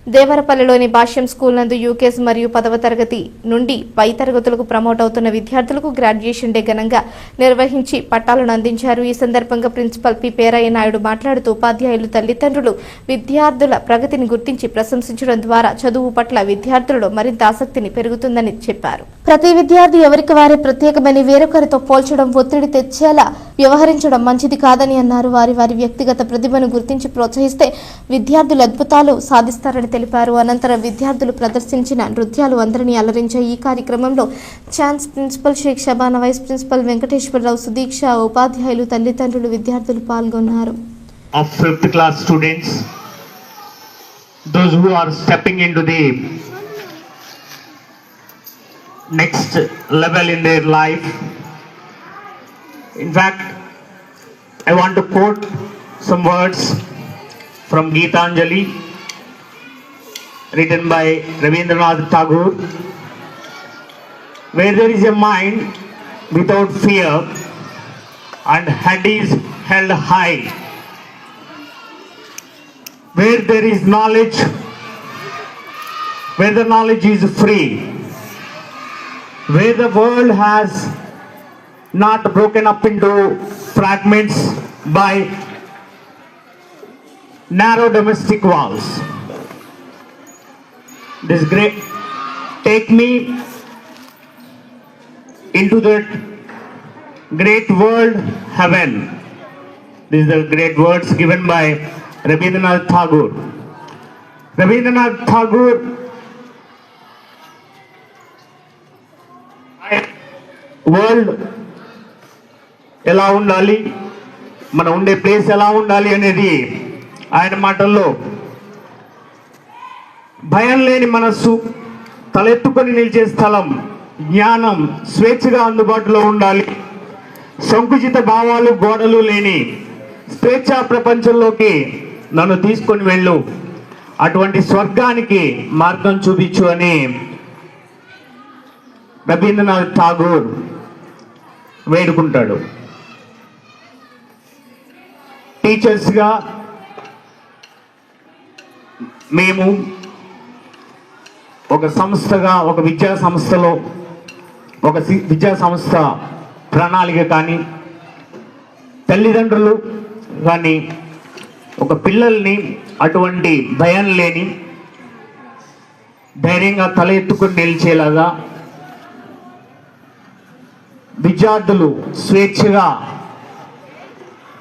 దేవరపల్లిలోని భాష్యం school నందు UK's మరియు 10వ తరగతి నుండి పై తరగతులకు ప్రమోట్ అవుతున్న విద్యార్థులకు గ్రాడ్యుయేషన్ డే ఘనంగా నిర్వహించి పట్టాలను అందించారు. ఈ సందర్భంగా ప్రిన్సిపల్ పి పేరయ్య నాయుడు మాట్లాడుతూ ఉపాధ్యాయులు, తల్లిదండ్రులు విద్యార్థుల ప్రగతిని గుర్తించి ప్రశంసించడం ద్వారా చదువు పట్ల విద్యార్థులలో మరింత ఆసక్తిని పెరుగుతుందని చెప్పారు. ప్రతి విద్యార్థి ఎవరికి వారే ప్రత్యేకమని వేరొకరితో పోల్చడం, ఒత్తిడి తెచ్చేలా వ్యవహరించడం మంచిది కాదని అన్నారు. వారి వ్యక్తిగత ప్రతిభను గుర్తించి ప్రోత్సహిస్తే విద్యార్థులు అద్భుతాలు సాధిస్తారని తెలిపారు. అనంతరం విద్యార్థులు ప్రదర్శించిన నృత్యాలు అందరినీ అలరించాయి. ఈ కార్యక్రమంలో chance principal Shaik Shabana, vice principal Venkateswararao, Sudiksha, ఉపాధ్యాయులు, తల్లిదండ్రులు, విద్యార్థులు పాల్గొన్నారు. Of 5th class students, those who are stepping into the next level in their life. In fact, I want to quote some words from Geetanjali written by Rabindranath Tagore. Where there is a mind without fear and head is held high, where there is knowledge, where the knowledge is free, where the world has not broken up into fragments by narrow domestic walls. This great, take me into that great world heaven. These are the great words given by Rabindranath Tagore. Rabindranath Tagore world ఎలా ఉండాలి, మన ఉండే place ఎలా ఉండాలి అనేది ఆయన మాటల్లో, భయం లేని మనస్సు, తలెత్తుకొని నిలిచే స్థలం, జ్ఞానం స్వేచ్ఛగా అందుబాటులో ఉండాలి, సంకుచిత భావాలు, గోడలు లేని స్వేచ్ఛా ప్రపంచంలోకి నన్ను తీసుకొని వెళ్ళు, అటువంటి స్వర్గానికి మార్గం చూపించు అని రవీంద్రనాథ్ ఠాగూర్ వేడుకుంటాడు. టీచర్స్గా మేము ఒక సంస్థగా, ఒక విద్యా సంస్థలో, ఒక విద్యా సంస్థ ప్రణాళిక కానీ, తల్లిదండ్రులు కానీ ఒక పిల్లల్ని అటువంటి భయం లేని, ధైర్యంగా తల ఎత్తుకుని నిలిచేలాగా, విద్యార్థులు స్వేచ్ఛగా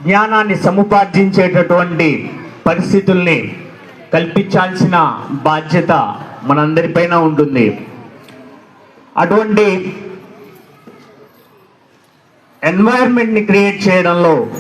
జ్ఞానాన్ని సముపార్జించేటటువంటి పరిస్థితుల్ని కల్పించాల్సిన బాధ్యత మనందరిపైన ఉంటుంది. అటువంటి ఎన్వైరన్మెంట్ని క్రియేట్ చేయడంలో